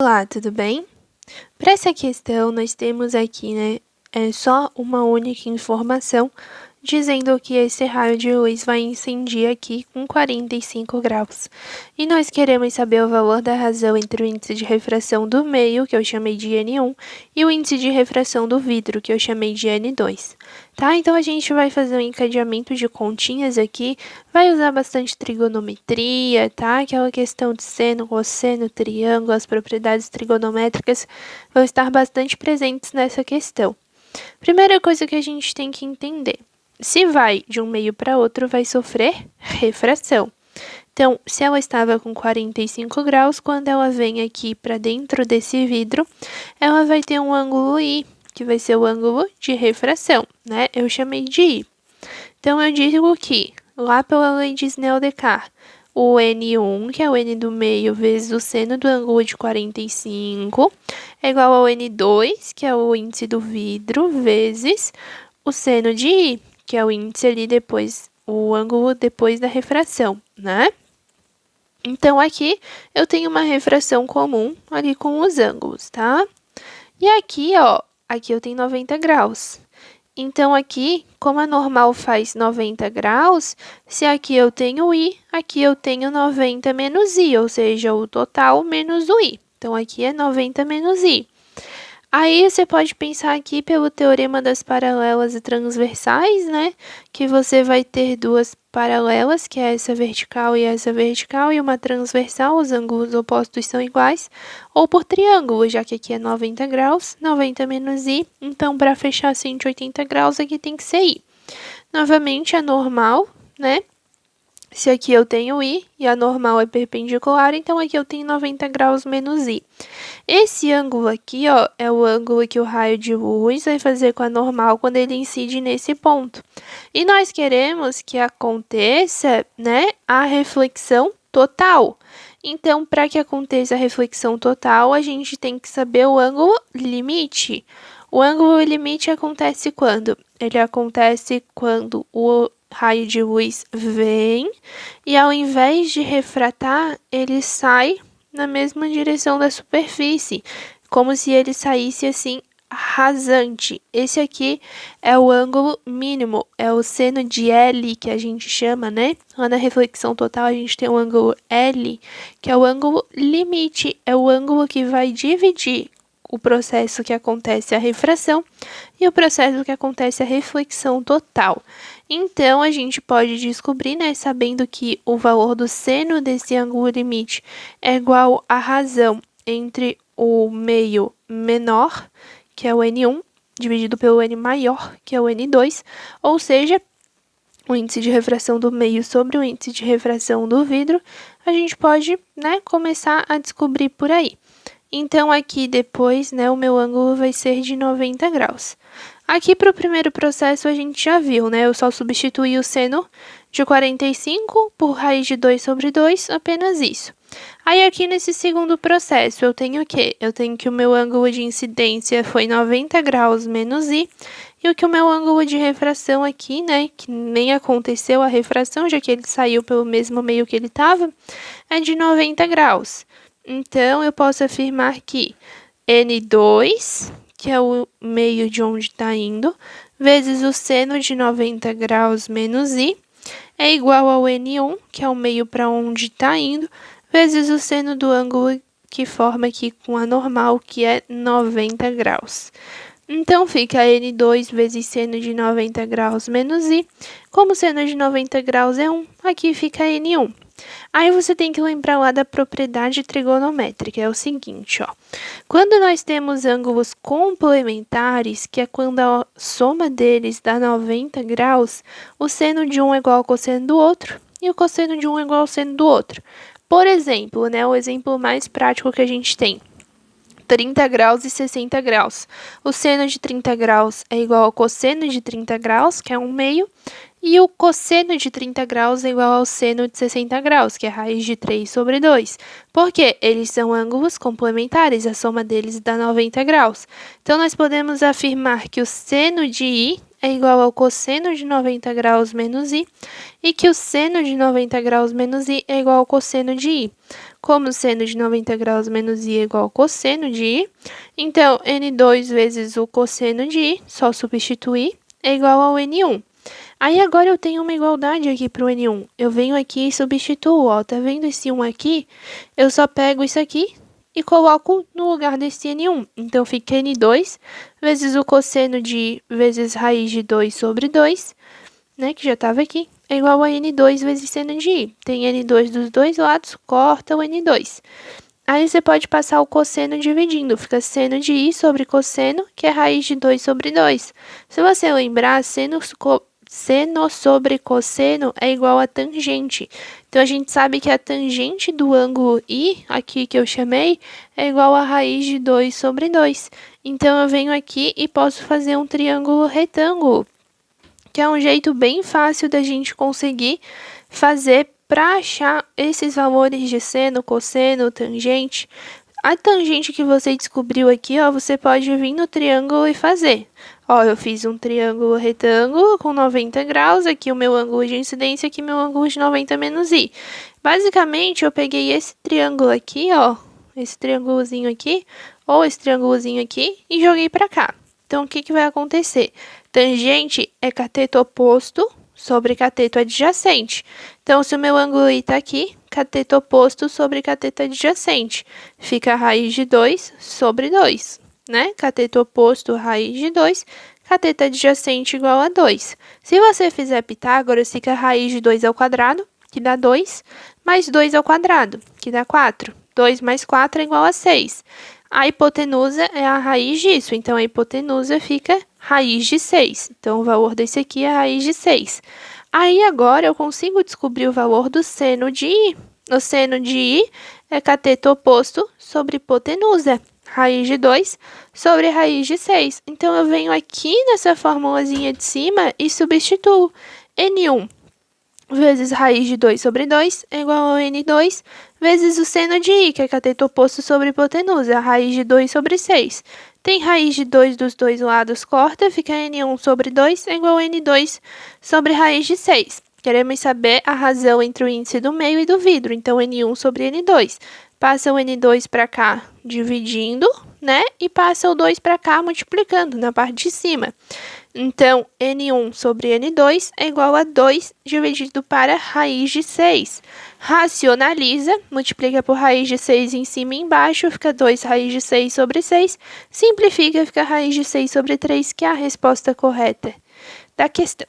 Olá, tudo bem? Para essa questão, nós temos aqui, só uma única informação dizendo que esse raio de luz vai incidir aqui com 45 graus. E nós queremos saber o valor da razão entre o índice de refração do meio, que eu chamei de N1, e o índice de refração do vidro, que eu chamei de N2. Tá? Então, a gente vai fazer um encadeamento de continhas aqui, vai usar bastante trigonometria, tá? Aquela questão de seno, cosseno, triângulo, as propriedades trigonométricas vão estar bastante presentes nessa questão. Primeira coisa que a gente tem que entender, se vai de um meio para outro, vai sofrer refração. Então, se ela estava com 45 graus, quando ela vem aqui para dentro desse vidro, ela vai ter um ângulo I, que vai ser o ângulo de refração, né? Eu chamei de I. Então, eu digo que, lá pela lei de Snell-Descartes, o N1, que é o N do meio, vezes o seno do ângulo de 45, é igual ao N2, que é o índice do vidro, vezes o seno de I, que é o índice ali depois, o ângulo depois da refração, né? Então, aqui eu tenho uma refração comum ali com os ângulos, tá? E aqui, ó, aqui eu tenho 90 graus. Então, aqui, como a normal faz 90 graus, se aqui eu tenho I, aqui eu tenho 90 menos I, ou seja, o total menos o I. Então, aqui é 90 menos I. Aí, você pode pensar aqui pelo teorema das paralelas e transversais, né? Que você vai ter duas paralelas, que é essa vertical, e uma transversal, os ângulos opostos são iguais, ou por triângulo, já que aqui é 90 graus, 90 menos I, então, para fechar 180 graus, aqui tem que ser I. Novamente, a normal, né? Se aqui eu tenho I e a normal é perpendicular, então aqui eu tenho 90 graus menos I. Esse ângulo aqui, ó, é o ângulo que o raio de luz vai fazer com a normal quando ele incide nesse ponto. E nós queremos que aconteça, né, a reflexão total. Então, para que aconteça a reflexão total, a gente tem que saber o ângulo limite. O ângulo limite acontece quando? Ele acontece quando o raio de luz vem e, ao invés de refratar, ele sai na mesma direção da superfície, como se ele saísse assim rasante. Esse aqui é o ângulo mínimo, é o seno de L que a gente chama, né? Lá na reflexão total a gente tem o ângulo L, que é o ângulo limite, é o ângulo que vai dividir o processo que acontece a refração e o processo que acontece a reflexão total. Então, a gente pode descobrir, né, sabendo que o valor do seno desse ângulo limite é igual à razão entre o meio menor, que é o N1, dividido pelo N maior, que é o N2, ou seja, o índice de refração do meio sobre o índice de refração do vidro, a gente pode, né, começar a descobrir por aí. Então, aqui depois, né, o meu ângulo vai ser de 90 graus. Aqui, para o primeiro processo, a gente já viu, né? Eu só substituí o seno de 45 por raiz de 2 sobre 2, apenas isso. Aí, aqui nesse segundo processo, eu tenho o quê? Eu tenho que o meu ângulo de incidência foi 90 graus menos I, e o que o meu ângulo de refração aqui, né, que nem aconteceu a refração, já que ele saiu pelo mesmo meio que ele estava, é de 90 graus. Então, eu posso afirmar que N2, que é o meio de onde está indo, vezes o seno de 90 graus menos I, é igual ao N1, que é o meio para onde está indo, vezes o seno do ângulo que forma aqui com a normal, que é 90 graus. Então, fica N2 vezes seno de 90 graus menos I. Como seno de 90 graus é 1, aqui fica N1. Aí você tem que lembrar lá da propriedade trigonométrica, é o seguinte, ó. Quando nós temos ângulos complementares, que é quando a soma deles dá 90 graus, o seno de um é igual ao cosseno do outro e o cosseno de um é igual ao seno do outro. Por exemplo, né, o exemplo mais prático que a gente tem, 30 graus e 60 graus. O seno de 30 graus é igual ao cosseno de 30 graus, que é 1/2, e o cosseno de 30 graus é igual ao seno de 60 graus, que é raiz de 3 sobre 2. Por quê? Eles são ângulos complementares, a soma deles dá 90 graus. Então, nós podemos afirmar que o seno de I é igual ao cosseno de 90 graus menos I, e que o seno de 90 graus menos I é igual ao cosseno de I. Como seno de 90 graus menos i é igual ao cosseno de i, então n2 vezes o cosseno de i, só substituir, é igual ao n1. Aí agora eu tenho uma igualdade aqui para o n1. Eu venho aqui e substituo, ó, tá vendo esse 1 aqui? Eu só pego isso aqui e coloco no lugar desse n1. Então fica n2 vezes o cosseno de i vezes raiz de 2 sobre 2, né, que já estava aqui, é igual a n2 vezes seno de i. Tem n2 dos dois lados, corta o n2. Aí você pode passar o cosseno dividindo, fica seno de i sobre cosseno, que é raiz de 2 sobre 2. Se você lembrar, seno sobre cosseno é igual a tangente. Então, a gente sabe que a tangente do ângulo I, aqui que eu chamei, é igual a raiz de 2 sobre 2. Então, eu venho aqui e posso fazer um triângulo retângulo, que é um jeito bem fácil da gente conseguir fazer para achar esses valores de seno, cosseno, tangente. A tangente que você descobriu aqui, ó, você pode vir no triângulo e fazer. Ó, eu fiz um triângulo retângulo com 90 graus, aqui o meu ângulo de incidência, aqui meu ângulo de 90 menos i. Basicamente, eu peguei esse triângulo aqui, ó, esse triângulozinho aqui, ou esse triângulozinho aqui, e joguei para cá. Então, o que que vai acontecer? Tangente é cateto oposto sobre cateto adjacente. Então, se o meu ângulo I está aqui, cateto oposto sobre cateto adjacente, fica a raiz de 2 sobre 2, né? Cateto oposto, raiz de 2, cateto adjacente igual a 2. Se você fizer Pitágoras, fica a raiz de 2 ao quadrado, que dá 2, mais 2 ao quadrado, que dá 4. 2 mais 4 é igual a 6. A hipotenusa é a raiz disso, então a hipotenusa fica raiz de 6. Então, o valor desse aqui é a raiz de 6. Aí, agora, eu consigo descobrir o valor do seno de I. O seno de I é cateto oposto sobre hipotenusa, raiz de 2 sobre raiz de 6. Então, eu venho aqui nessa formulazinha de cima e substituo. N1 vezes raiz de 2 sobre 2 é igual a n2 vezes o seno de i, que é cateto oposto sobre hipotenusa, raiz de 2 sobre 6. Tem raiz de 2 dos dois lados, corta, fica n1 sobre 2 é igual a n2 sobre raiz de 6. Queremos saber a razão entre o índice do meio e do vidro, então n1 sobre n2. Passa o n2 para cá dividindo, né? E passa o 2 para cá multiplicando na parte de cima. Então, n1 sobre n2 é igual a 2 dividido para raiz de 6. Racionaliza, multiplica por raiz de 6 em cima e embaixo, fica 2 raiz de 6 sobre 6. Simplifica, fica raiz de 6 sobre 3, que é a resposta correta da questão.